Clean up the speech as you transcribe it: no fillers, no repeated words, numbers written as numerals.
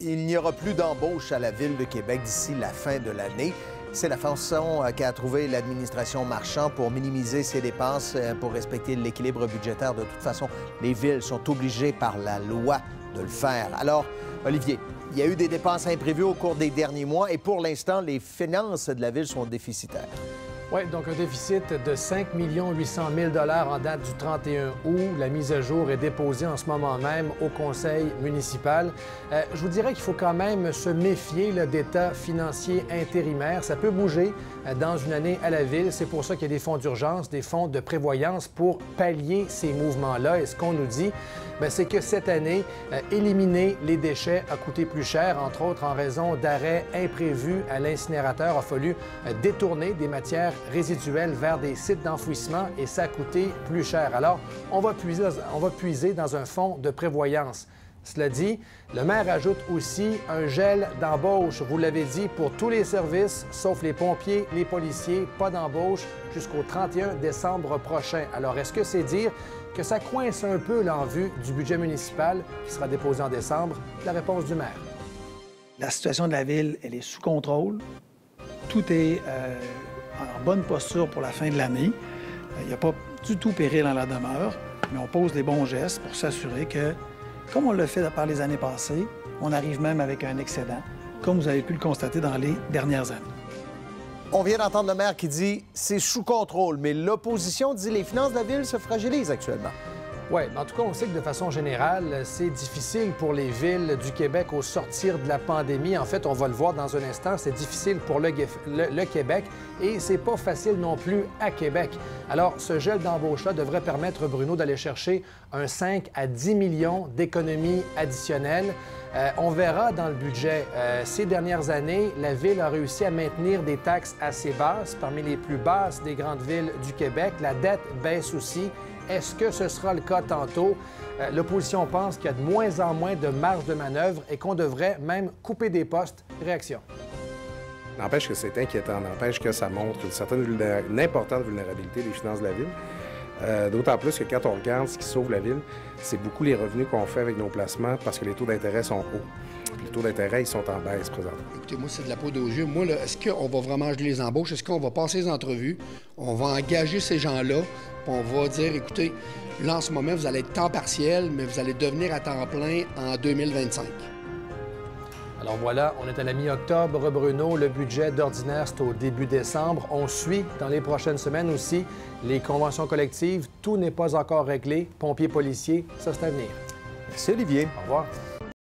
Il n'y aura plus d'embauche à la Ville de Québec d'ici la fin de l'année. C'est la façon qu'a trouvé l'administration Marchand pour minimiser ses dépenses, pour respecter l'équilibre budgétaire. De toute façon, les villes sont obligées par la loi de le faire. Alors, Olivier, il y a eu des dépenses imprévues au cours des derniers mois et pour l'instant, les finances de la Ville sont déficitaires. Oui, donc un déficit de 5 800 000 en date du 31 août. La mise à jour est déposée en ce moment même au conseil municipal. Je vous dirais qu'il faut quand même se méfier d'état financier intérimaire. Ça peut bouger dans une année à la Ville. C'est pour ça qu'il y a des fonds d'urgence, des fonds de prévoyance pour pallier ces mouvements-là. Et ce qu'on nous dit, c'est que cette année, éliminer les déchets a coûté plus cher, entre autres en raison d'arrêts imprévus à l'incinérateur. Il a fallu détourner des matières résiduelles vers des sites d'enfouissement et ça a coûté plus cher. Alors, on va puiser dans un fonds de prévoyance. Cela dit, le maire ajoute aussi un gel d'embauche, vous l'avez dit, pour tous les services, sauf les pompiers, les policiers, pas d'embauche jusqu'au 31 décembre prochain. Alors, est-ce que c'est dire que ça coince un peu là, en vue du budget municipal qui sera déposé en décembre? La réponse du maire. La situation de la Ville, elle est sous contrôle. Tout est en bonne posture pour la fin de l'année. Il n'y a pas du tout péril en la demeure, mais on pose les bons gestes pour s'assurer que, comme on l'a fait par les années passées, on arrive même avec un excédent, comme vous avez pu le constater dans les dernières années. On vient d'entendre le maire qui dit « c'est sous contrôle », mais l'opposition dit « les finances de la Ville se fragilisent actuellement ». Oui, en tout cas, on sait que de façon générale, c'est difficile pour les villes du Québec au sortir de la pandémie. En fait, on va le voir dans un instant, c'est difficile pour le Québec et c'est pas facile non plus à Québec. Alors, ce gel d'embauche-là devrait permettre, Bruno, d'aller chercher un 5 à 10 millions d'économies additionnelles. On verra dans le budget. Ces dernières années, la Ville a réussi à maintenir des taxes assez basses, parmi les plus basses des grandes villes du Québec. La dette baisse aussi. Est-ce que ce sera le cas tantôt? L'opposition pense qu'il y a de moins en moins de marge de manœuvre et qu'on devrait même couper des postes. Réaction. N'empêche que c'est inquiétant, n'empêche que ça montre une importante vulnérabilité des finances de la Ville. D'autant plus que quand on regarde ce qui sauve la Ville, c'est beaucoup les revenus qu'on fait avec nos placements parce que les taux d'intérêt sont hauts. Les taux d'intérêt, ils sont en baisse présentement. Écoutez, moi, c'est de la poudre aux yeux. Moi, là, est-ce qu'on va vraiment geler les embauches? Est-ce qu'on va passer les entrevues? On va engager ces gens-là? Puis on va dire, écoutez, là, en ce moment, vous allez être temps partiel, mais vous allez devenir à temps plein en 2025. Alors voilà, on est à la mi-octobre, Bruno. Le budget d'ordinaire, c'est au début décembre. On suit dans les prochaines semaines aussi les conventions collectives. Tout n'est pas encore réglé. Pompiers, policiers, ça, c'est à venir. Merci, Olivier. Au revoir.